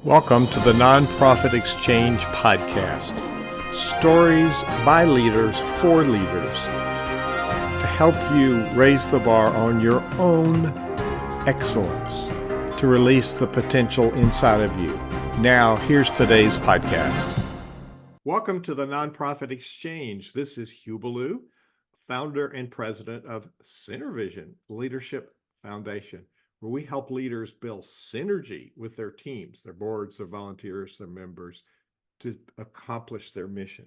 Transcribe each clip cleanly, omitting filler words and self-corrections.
Welcome to the Nonprofit Exchange Podcast. Stories by leaders for leaders to help you raise the bar on your own excellence, to release the potential inside of you. Now, here's today's podcast. Welcome to the Nonprofit Exchange. This is Hugh Ballou, founder and president of CenterVision Leadership Foundation, where we help leaders build synergy with their teams, their boards, their volunteers, their members to accomplish their mission.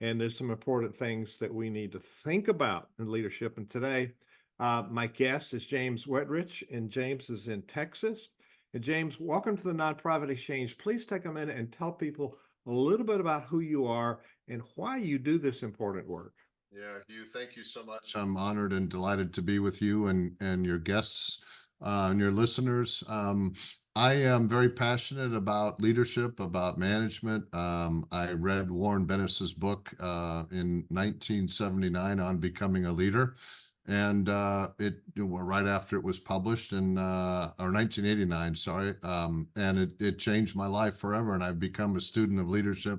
And there's some important things that we need to think about in leadership. And today, my guest is James Wetrich, and James is in Texas. And James, welcome to the Nonprofit Exchange. Please take a minute and tell people a little bit about who you are and why you do this important work. Yeah, Hugh, thank you so much. I'm honored and delighted to be with you and your guests and your listeners. I am very passionate about leadership, about management. I read Warren Bennis's book in 1979 on becoming a leader. And right after it was published in or 1989, sorry, and it changed my life forever. And I've become a student of leadership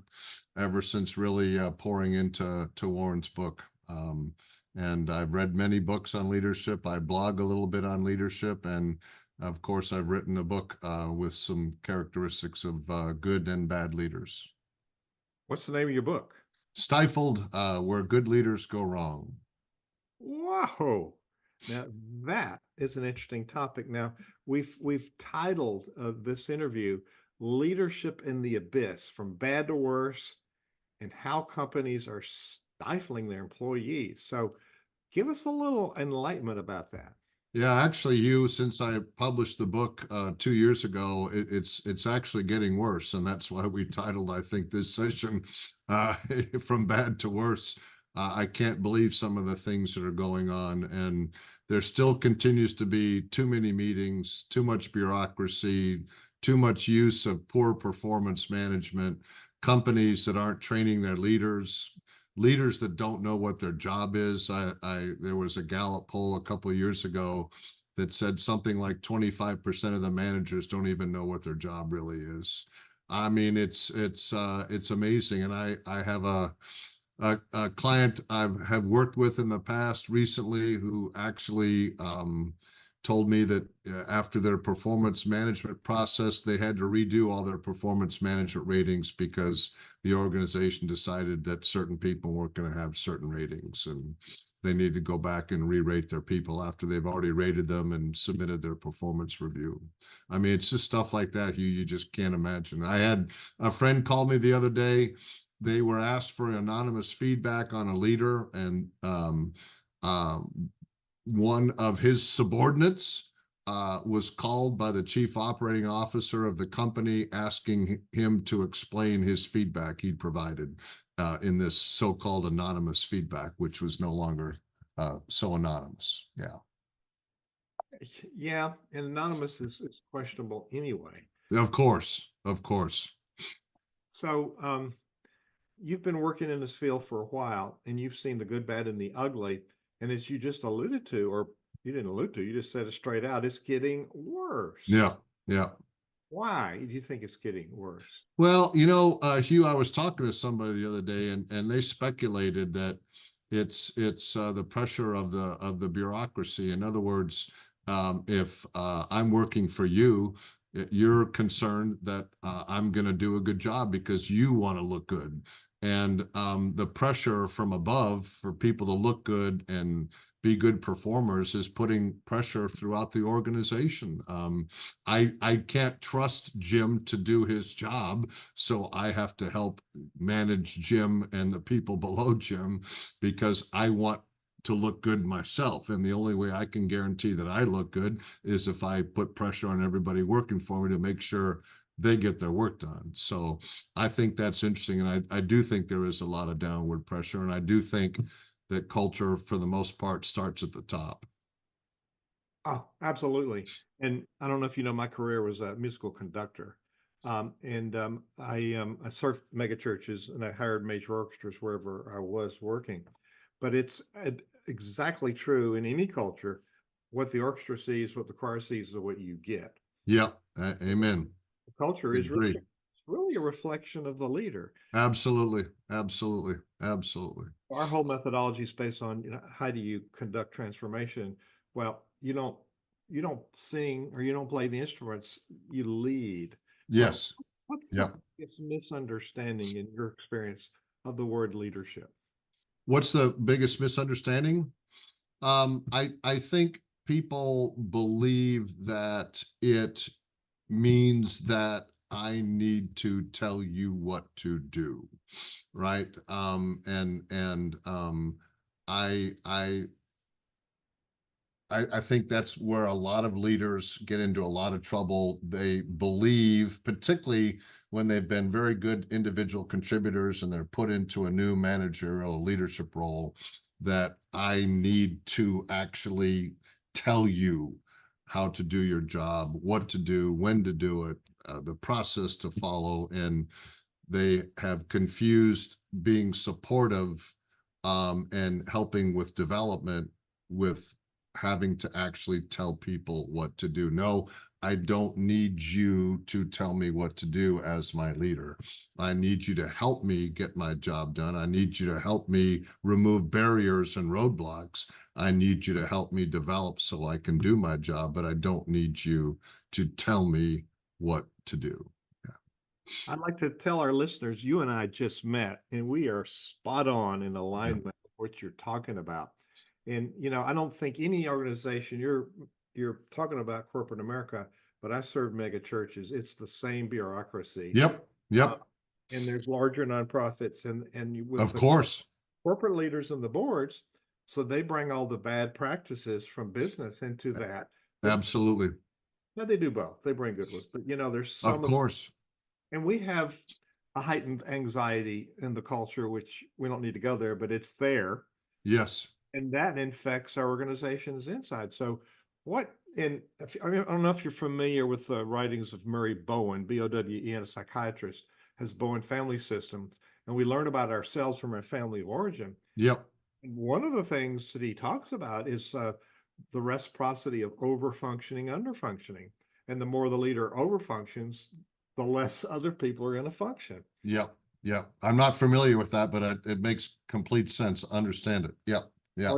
ever since really pouring into Warren's book. And I've read many books on leadership. I blog a little bit on leadership, and of course, I've written a book with some characteristics of good and bad leaders. What's the name of your book? Stifled, Where Good Leaders Go Wrong. Whoa! Now that is an interesting topic. Now we've titled this interview "Leadership in the Abyss: From Bad to Worse, and How Companies Are Stifling Their Employees." So, give us a little enlightenment about that. Yeah, actually, Hugh, since I published the book 2 years ago, it's actually getting worse, and that's why we titled, I think, this session "From Bad to Worse." I can't believe some of the things that are going on, and there still continues to be too many meetings, too much bureaucracy, too much use of poor performance management, companies that aren't training their leaders that don't know what their job is. There was a Gallup poll a couple of years ago that said something like 25% of the managers don't even know what their job really is. I mean, it's amazing. And I have a client I have worked with in the past recently who actually told me that after their performance management process, they had to redo all their performance management ratings because the organization decided that certain people weren't going to have certain ratings, and they need to go back and re-rate their people after they've already rated them and submitted their performance review. I mean, it's just stuff like that, Hugh, you just can't imagine. I had a friend call me the other day. They were asked for anonymous feedback on a leader, and one of his subordinates was called by the chief operating officer of the company, asking him to explain his feedback he'd provided in this so-called anonymous feedback, which was no longer so anonymous. Yeah, and anonymous is questionable anyway. Of course. So you've been working in this field for a while, and you've seen the good, bad, and the ugly. And as you just alluded to, or you didn't allude to, you just said it straight out, it's getting worse. Yeah. Why do you think it's getting worse? Well, Hugh, I was talking to somebody the other day, and they speculated that it's the pressure of the bureaucracy. In other words, if I'm working for you, you're concerned that I'm going to do a good job because you want to look good. And the pressure from above for people to look good and be good performers is putting pressure throughout the organization. I can't trust Jim to do his job, so I have to help manage Jim and the people below Jim because I want to look good myself. And the only way I can guarantee that I look good is if I put pressure on everybody working for me to make sure they get their work done. So I think that's interesting. And I do think there is a lot of downward pressure. And I do think that culture, for the most part, starts at the top. Oh, absolutely. And I don't know if you know, my career was a musical conductor. I surfed mega churches, and I hired major orchestras wherever I was working. But it's exactly true in any culture. What the orchestra sees, what the choir sees, is what you get. Yeah, amen. Culture is really, Agree. it's really a reflection of the leader. Absolutely. Absolutely. Absolutely. Our whole methodology is based on, how do you conduct transformation? Well, you don't sing or you don't play the instruments, you lead. So Yes. what's the Yeah. biggest misunderstanding in your experience of the word leadership? What's the biggest misunderstanding? I think people believe that it means that I need to tell you what to do, right? I I I think that's where a lot of leaders get into a lot of trouble. They believe, particularly when they've been very good individual contributors and they're put into a new managerial leadership role, that I need to actually tell you how to do your job, what to do, when to do it, the process to follow. And they have confused being supportive and helping with development with having to actually tell people what to do. No, I don't need you to tell me what to do as my leader. I need you to help me get my job done. I need you to help me remove barriers and roadblocks. I need you to help me develop so I can do my job, but I don't need you to tell me what to do. I'd like to tell our listeners, you and I just met, and we are spot on in Yeah. alignment with what you're talking about. And I don't think any organization you're talking about corporate America, but I serve mega churches. It's the same bureaucracy, Yep. uh, Yep. and there's larger nonprofits, with Of the course. corporate leaders and the boards, so they bring all the bad practices from business into that. But Absolutely. no, they do both. They bring good ones, but there's Of some of course. and we have a heightened anxiety in the culture, which we don't need to go there, but it's there. Yes. And that infects our organizations inside. So, I don't know if you're familiar with the writings of Murray Bowen, Bowen, a psychiatrist, has Bowen family systems. And we learn about ourselves from our family of origin. Yep. And one of the things that he talks about is the reciprocity of over-functioning, under-functioning. And the more the leader over-functions, the less other people are going to function. Yep. Yep. I'm not familiar with that, but it makes complete sense. Understand it. Yep. Yep.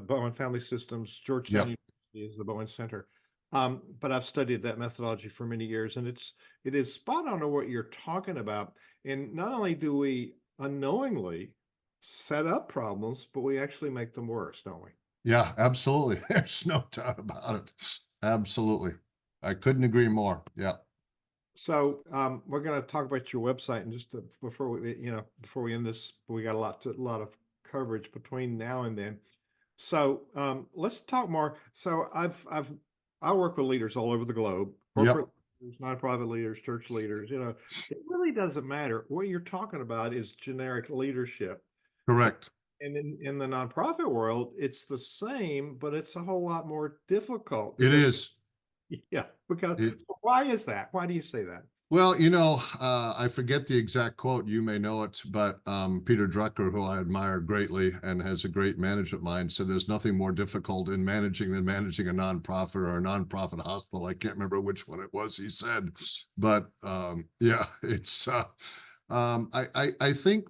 Bowen Family Systems, Georgetown Yep. University is the Bowen Center. But I've studied that methodology for many years, and it is spot on to what you're talking about. And not only do we unknowingly set up problems, but we actually make them worse, don't we? Yeah, absolutely. There's no doubt about it. Absolutely. I couldn't agree more. Yeah. So we're going to talk about your website, and just before we end this, we got a lot of coverage between now and then. So let's talk more. So I work with leaders all over the globe, corporate Yep. leaders, nonprofit leaders, church leaders. It really doesn't matter. What you're talking about is generic leadership. Correct. And in the nonprofit world, it's the same, but it's a whole lot more difficult It because is. It, why is that? Why do you say that? Well, I forget the exact quote. You may know it, but Peter Drucker, who I admire greatly and has a great management mind, said there's nothing more difficult in managing than managing a nonprofit or a nonprofit hospital. I can't remember which one it was he said, but yeah, it's. I think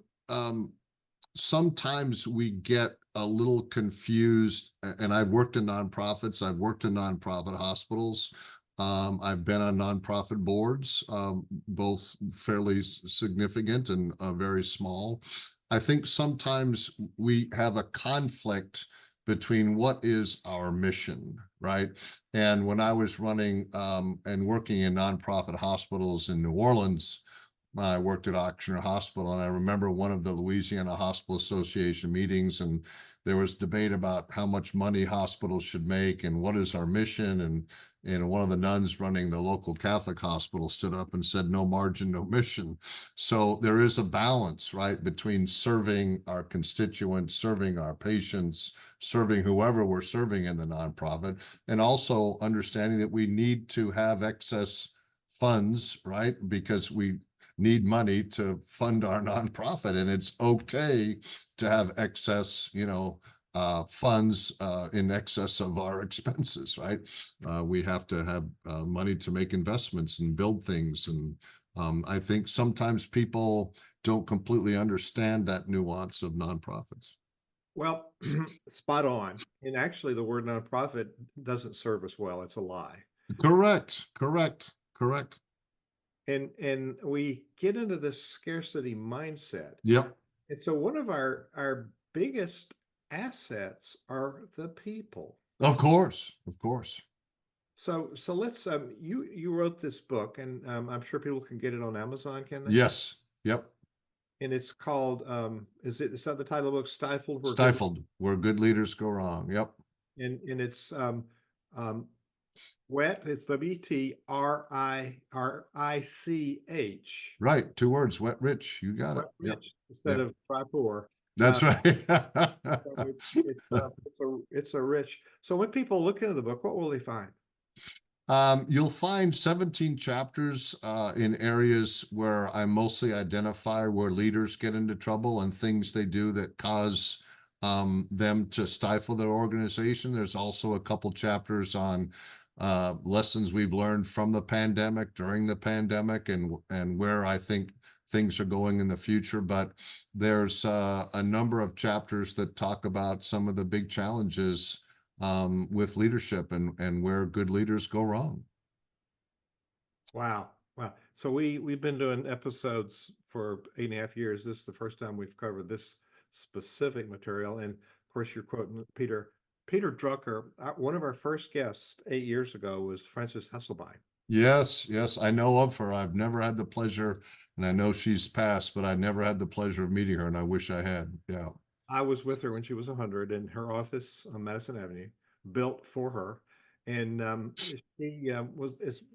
sometimes we get a little confused, and I've worked in nonprofits. I've worked in nonprofit hospitals. I've been on nonprofit boards, both fairly significant and very small. I think sometimes we have a conflict between what is our mission, right? And when I was running and working in nonprofit hospitals in New Orleans, I worked at Ochsner Hospital, and I remember one of the Louisiana Hospital Association meetings, and there was debate about how much money hospitals should make and what is our mission. And one of the nuns running the local Catholic hospital stood up and said, "No margin, no mission." So there is a balance, right, between serving our constituents, serving our patients, serving whoever we're serving in the nonprofit, and also understanding that we need to have excess funds, right, because we need money to fund our nonprofit, and it's okay to have excess, funds in excess of our expenses, right? We have to have money to make investments and build things. And I think sometimes people don't completely understand that nuance of nonprofits. Well, spot on. And actually, the word nonprofit doesn't serve us well. It's a lie. Correct, correct, correct. And we get into this scarcity mindset. Yep. And so one of our biggest assets are the people. Of course, of course. So let's you wrote this book, and I'm sure people can get it on Amazon, can they? Yes. Yep. And it's called is that the title of the book, Stifled? Stifled, where good leaders go wrong. Yep. And it's it's Wetrich. Right. 2 words, Wetrich. You got it. Yep. Instead Yep. of Tripor. That's right. So it's a rich. So when people look into the book, what will they find? You'll find 17 chapters in areas where I mostly identify where leaders get into trouble and things they do that cause them to stifle their organization. There's also a couple chapters on lessons we've learned from the pandemic, during the pandemic, and where I think things are going in the future. But there's a number of chapters that talk about some of the big challenges with leadership and where good leaders go wrong. Wow. Wow. So we've been doing episodes for 8.5 years. This is the first time we've covered this specific material. And of course, you're quoting Peter Drucker. One of our first guests 8 years ago was Frances Hesselbein. Yes, yes, I know of her. I've never had the pleasure, and I know she's passed, but I never had the pleasure of meeting her, and I wish I had. Yeah. I was with her when she was 100 in her office on Madison Avenue, built for her. And she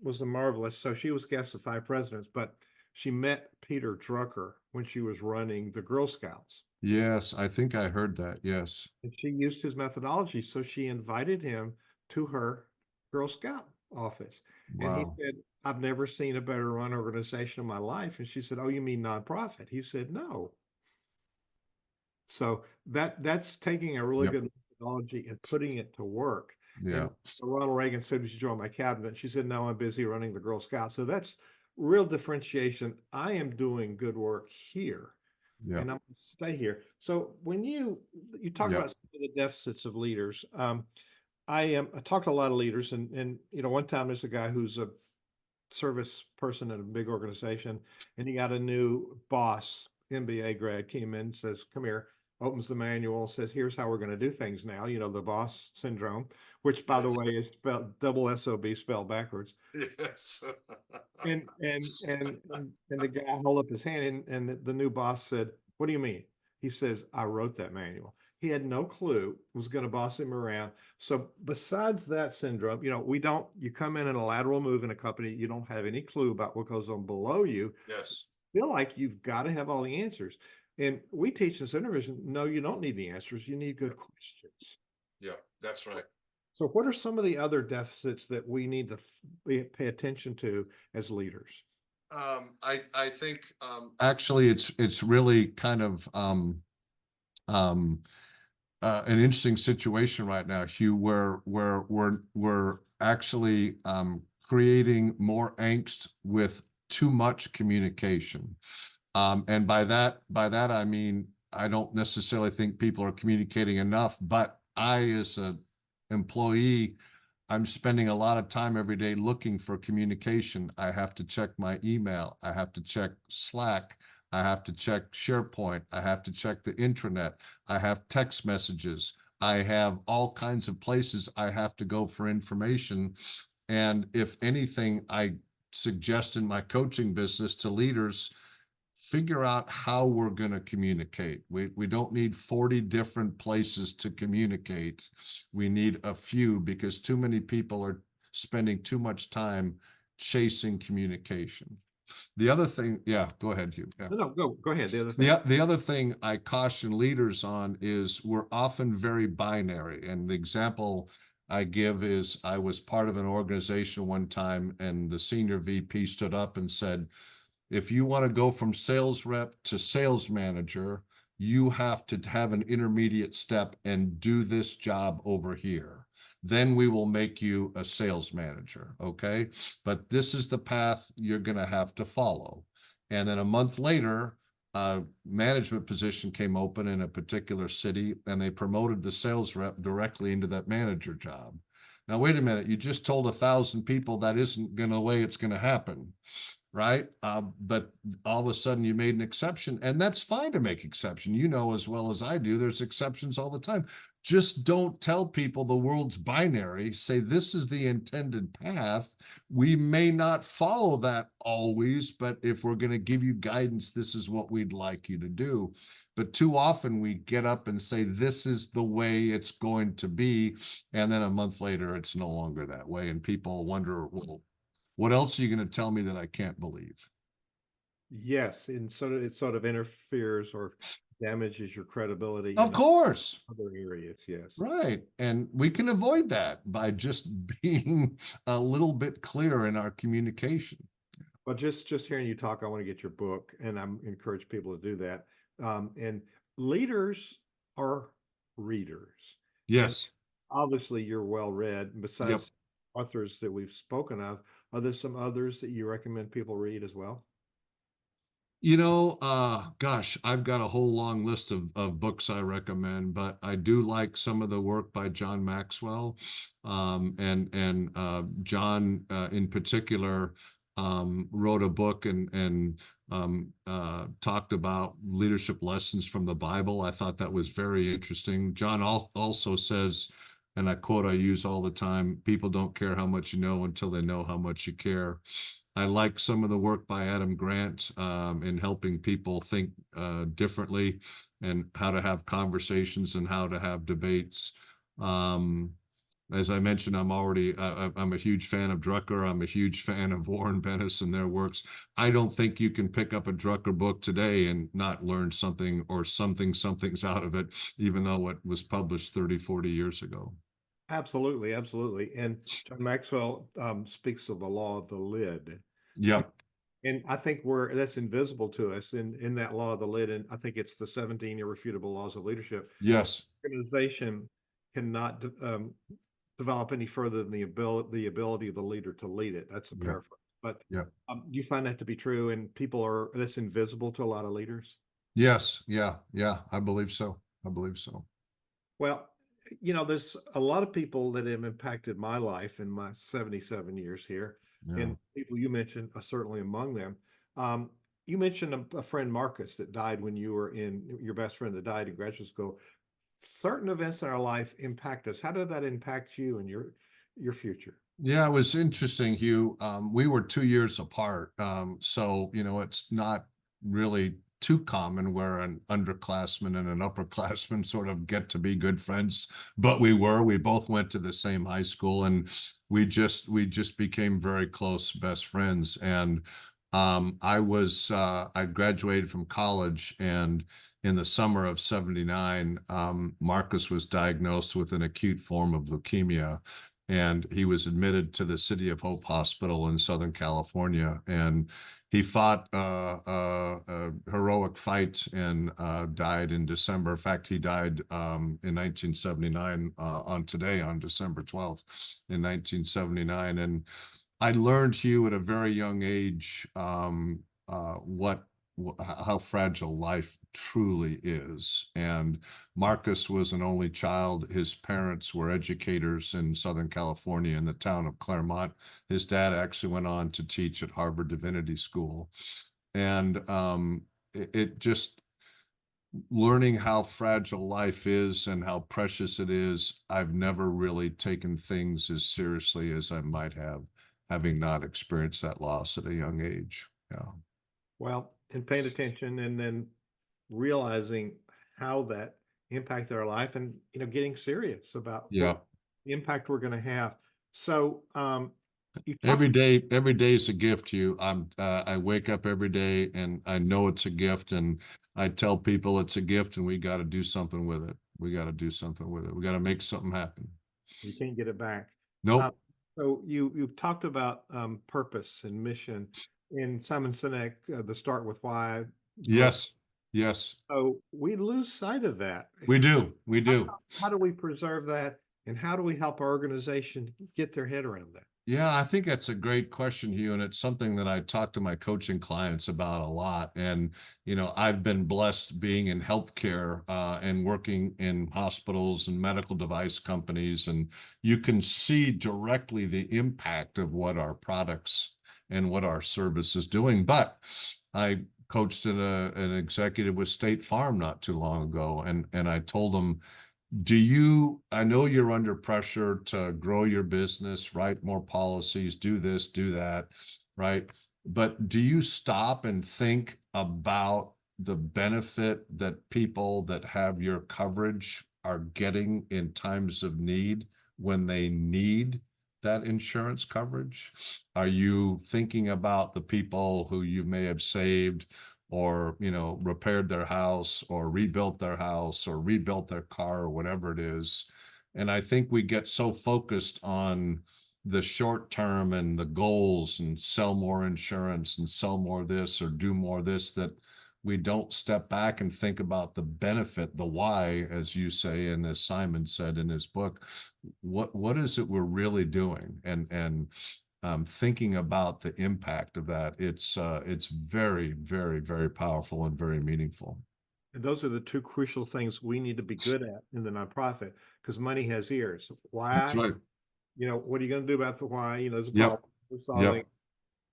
was a marvelous. So she was guest of 5 presidents, but she met Peter Drucker when she was running the Girl Scouts. Yes, I think I heard that. Yes. And she used his methodology. So she invited him to her Girl Scout office. And he Wow. said, I've never seen a better run organization in my life. And she said, oh, you mean nonprofit? He said, no. So that's taking a really Yep. good methodology and putting it to work. Yeah. And Ronald Reagan said, would you join my cabinet? She said, no, I'm busy running the Girl Scouts. So that's real differentiation. I am doing good work here. Yeah. And I'm going to stay here. So when you talk Yep. about some of the deficits of leaders, I talked to a lot of leaders, and one time there's a guy who's a service person in a big organization, and he got a new boss, MBA grad, came in, says, come here, opens the manual, says, here's how we're going to do things now, the boss syndrome, which by the way is spelled double SOB spelled backwards. Yes. And the guy held up his hand, and the new boss said, what do you mean? He says, I wrote that manual. He had no clue, was going to boss him around. So besides that syndrome, you come in a lateral move in a company, you don't have any clue about what goes on below you. Yes. Feel like you've got to have all the answers. And we teach in Supervision, no, you don't need the answers. You need good questions. Yeah, that's right. So what are some of the other deficits that we need to pay attention to as leaders? I think actually it's really kind of an interesting situation right now, Hugh, where we're actually creating more angst with too much communication. And by that I mean I don't necessarily think people are communicating enough, but I, as an employee, I'm spending a lot of time every day looking for communication. I have to check my email. I have to check Slack. I have to check SharePoint. I have to check the intranet. I have text messages. I have all kinds of places I have to go for information. And if anything, I suggest in my coaching business to leaders, figure out how we're going to communicate. We don't need 40 different places to communicate. We need a few, because too many people are spending too much time chasing communication. The other thing, yeah, go ahead, Hugh. Yeah. No, go ahead. The other thing. The other thing I caution leaders on is we're often very binary. And the example I give is I was part of an organization one time, and the senior VP stood up and said, if you want to go from sales rep to sales manager, you have to have an intermediate step and do this job over here. Then we will make you a sales manager, okay? But this is the path you're going to have to follow. And then a month later, a management position came open in a particular city, and they promoted the sales rep directly into that manager job. Now, wait a minute, you just told 1,000 people that isn't going to the way it's going to happen, right? But all of a sudden you made an exception, and that's fine to make exception. You know as well as I do, there's exceptions all the time. Just don't tell people the world's binary. Say this is the intended path. We may not follow that always, but if we're going to give you guidance, this is what we'd like you to do. But too often we get up and say, this is the way it's going to be. And then a month later, it's no longer that way. And people wonder, well, what else are you going to tell me that I can't believe? Yes, and it sort of interferes or damages your credibility Of in course. other areas. Yes. Right. And we can avoid that by just being a little bit clearer in our communication. Well, just hearing you talk, I want to get your book, and I encourage people to do that. And leaders are readers. And Yes. obviously, you're well read. Yep. Besides authors that we've spoken of, are there some others that you recommend people read as well? You know, gosh, I've got a whole long list of books I recommend, but I do like some of the work by John Maxwell. And John in particular wrote a book and talked about leadership lessons from the Bible. I thought that was very interesting. John also says, and I quote I use all the time, people don't care how much you know until they know how much you care. I like some of the work by Adam Grant in helping people think differently and how to have conversations and how to have debates. As I mentioned, I'm a huge fan of Drucker. I'm a huge fan of Warren Bennis and their works. I don't think you can pick up a Drucker book today and not learn something or something's out of it, even though it was published 30, 40 years ago. Absolutely, absolutely. And John Maxwell speaks of the law of the lid. Yep. And I think that's invisible to us in that law of the lid. And I think it's the 17 irrefutable laws of leadership. Yes. Organization cannot develop any further than the ability of the leader to lead it. That's a Yep. paraphrase. But Yep. do you find that to be true? And that's invisible to a lot of leaders? Yes. Yeah. Yeah. I believe so. I believe so. Well, there's a lot of people that have impacted my life in my 77 years here. Yeah. And people you mentioned are certainly among them. You mentioned a friend, Marcus, that died when you were your best friend that died in graduate school. Certain events in our life impact us. How did that impact you and your future? Yeah, it was interesting, Hugh. We were 2 years apart. So, it's not really too common where an underclassman and an upperclassman sort of get to be good friends, but we both went to the same high school, and we just became very close best friends. And I graduated from college, and in the summer of 79, Marcus was diagnosed with an acute form of leukemia, and he was admitted to the City of Hope Hospital in Southern California. And he fought a heroic fight and died in December. In fact, he died in 1979 on December 12th in 1979. And I learned, Hugh, at a very young age how fragile life truly is. And Marcus was an only child. His parents were educators in Southern California in the town of Claremont. His dad actually went on to teach at Harvard Divinity School. And it just learning how fragile life is and how precious it is, I've never really taken things as seriously as I might have, having not experienced that loss at a young age. Yeah. Well, and paying attention and then realizing how that impacted our life and, getting serious about Yeah. what impact we're going to have. So, Every day is a gift. I wake up every day and I know it's a gift, and I tell people it's a gift and we got to do something with it. We got to do something with it. We got to make something happen. you can't get it back. Nope. So you've talked about purpose and mission in Simon Sinek, the Start with Why. Yes. Yes, So we lose sight of that. we do. We do. How do we preserve that? And how do we help our organization get their head around that? Yeah, I think that's a great question, Hugh, and it's something that I talk to my coaching clients about a lot. And I've been blessed being in healthcare and working in hospitals and medical device companies, and you can see directly the impact of what our products and what our service is doing. But I coached an executive with State Farm not too long ago, and I told him, I know you're under pressure to grow your business, write more policies, do this, do that, right? But do you stop and think about the benefit that people that have your coverage are getting in times of need when they need that insurance coverage? Are you thinking about the people who you may have saved or repaired their house or rebuilt their house or rebuilt their car or whatever it is? And I think we get so focused on the short term and the goals and sell more insurance and sell more this or do more this, that we don't step back and think about the benefit, the why, as you say, and as Simon said in his book. What is it we're really doing? And thinking about the impact of that, it's very, very, very powerful and very meaningful. And those are the two crucial things we need to be good at in the nonprofit, because money has ears. That's Why? right. What are you going to do about the why? There's a Yep. problem we're solving. Yep.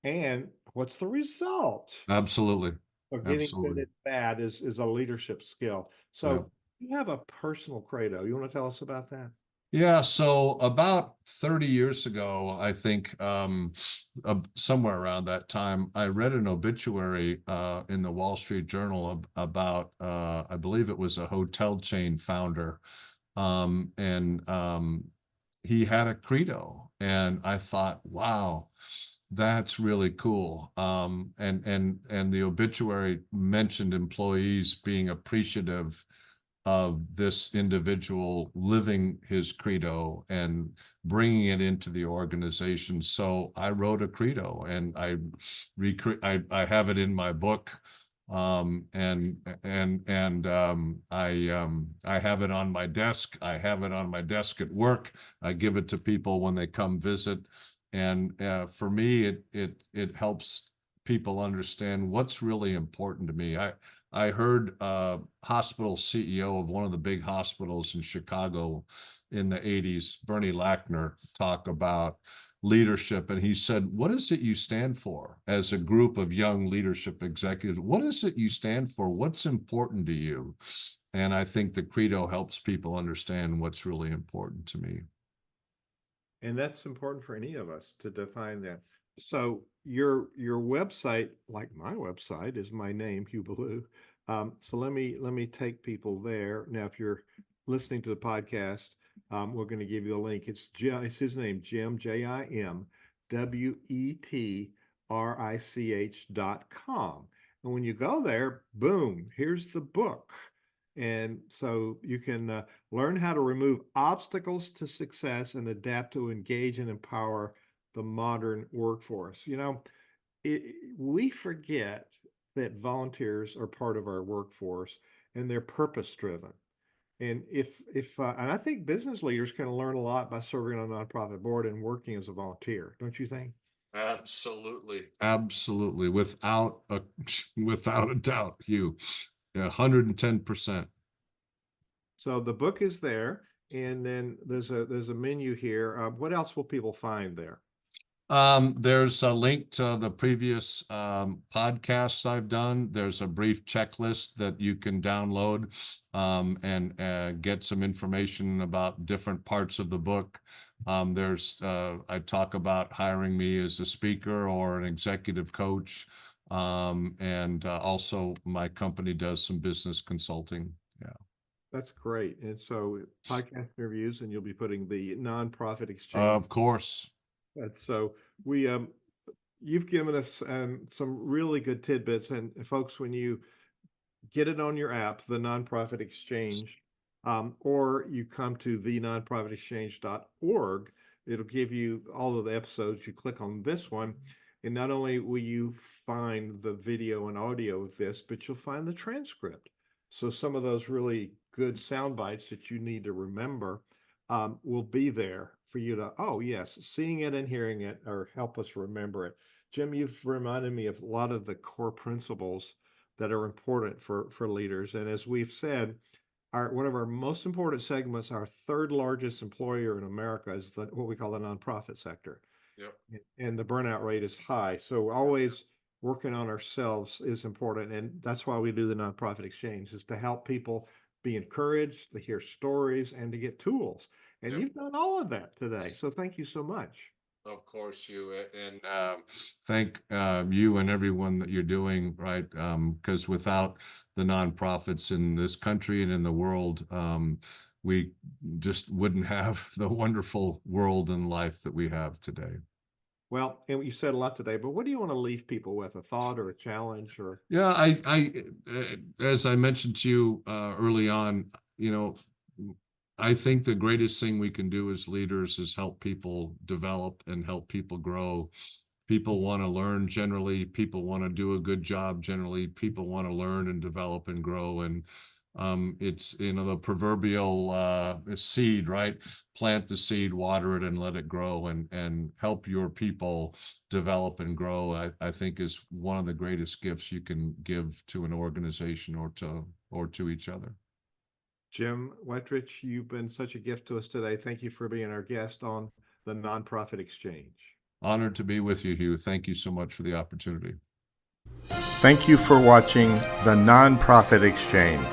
And what's the result? Absolutely. So getting good Absolutely. at that is a leadership skill. Yeah. So you have a personal credo. You want to tell us about that? Yeah, so about 30 years ago, I think somewhere around that time, I read an obituary in the Wall Street Journal about, I believe it was a hotel chain founder, and he had a credo, and I thought, wow, that's really cool. And the obituary mentioned employees being appreciative of this individual living his credo and bringing it into the organization. So I wrote a credo, and I have it in my book. I have it on my desk. I have it on my desk at work. I give it to people when they come visit. And for me, it helps people understand what's really important to me. I heard a hospital CEO of one of the big hospitals in Chicago in the 80s, Bernie Lackner, talk about leadership. And he said, what is it you stand for as a group of young leadership executives? What is it you stand for? What's important to you? And I think the credo helps people understand what's really important to me. And that's important for any of us to define that. So your website, like my website, is my name, Hugh Ballou. So let me take people there. Now, if you're listening to the podcast, we're going to give you the link. It's his name, Jim, JimWetrich.com. And when you go there, boom, here's the book. And so you can learn how to remove obstacles to success and adapt to engage and empower the modern workforce. We forget that volunteers are part of our workforce and they're purpose driven. And and I think business leaders can learn a lot by serving on a nonprofit board and working as a volunteer, don't you think? Absolutely. Absolutely. Without a doubt, Hugh. 110%. So the book is there, and then there's a menu here. What else will people find there? There's a link to the previous podcasts I've done. There's a brief checklist that you can download and get some information about different parts of the book. I talk about hiring me as a speaker or an executive coach. And also my company does some business consulting. Yeah. That's great. And so podcast interviews, and you'll be putting the nonprofit exchange. Of course. That's so we you've given us some really good tidbits. And folks, when you get it on your app, the Nonprofit Exchange, or you come to the nonprofitexchange.org, it'll give you all of the episodes. You click on this one, And not only will you find the video and audio of this, but you'll find the transcript. So some of those really good sound bites that you need to remember will be there for you to, oh, yes, seeing it and hearing it or help us remember it. Jim, you've reminded me of a lot of the core principles that are important for leaders. And as we've said, one of our most important segments, our third largest employer in America, is what we call the nonprofit sector. Yep. And the burnout rate is high. So always working on ourselves is important. And that's why we do the nonprofit exchange, is to help people be encouraged, to hear stories, and to get tools. And Yep. you've done all of that today. So thank you so much. Of course, you and thank you and everyone that you're doing, right? Because without the nonprofits in this country and in the world, we just wouldn't have the wonderful world and life that we have today. Well, and you said a lot today, but what do you want to leave people with? A thought or a challenge or? Yeah, as I mentioned to you early on, you know, I think the greatest thing we can do as leaders is help people develop and help people grow. People want to learn generally. People want to do a good job generally. People want to learn and develop and grow. And it's, the proverbial seed, right? Plant the seed, water it, and let it grow, and help your people develop and grow. I think is one of the greatest gifts you can give to an organization or to each other. Jim Wetrich, you've been such a gift to us today. Thank you for being our guest on the Nonprofit Exchange. Honored to be with you, Hugh. Thank you so much for the opportunity. Thank you for watching the Nonprofit Exchange.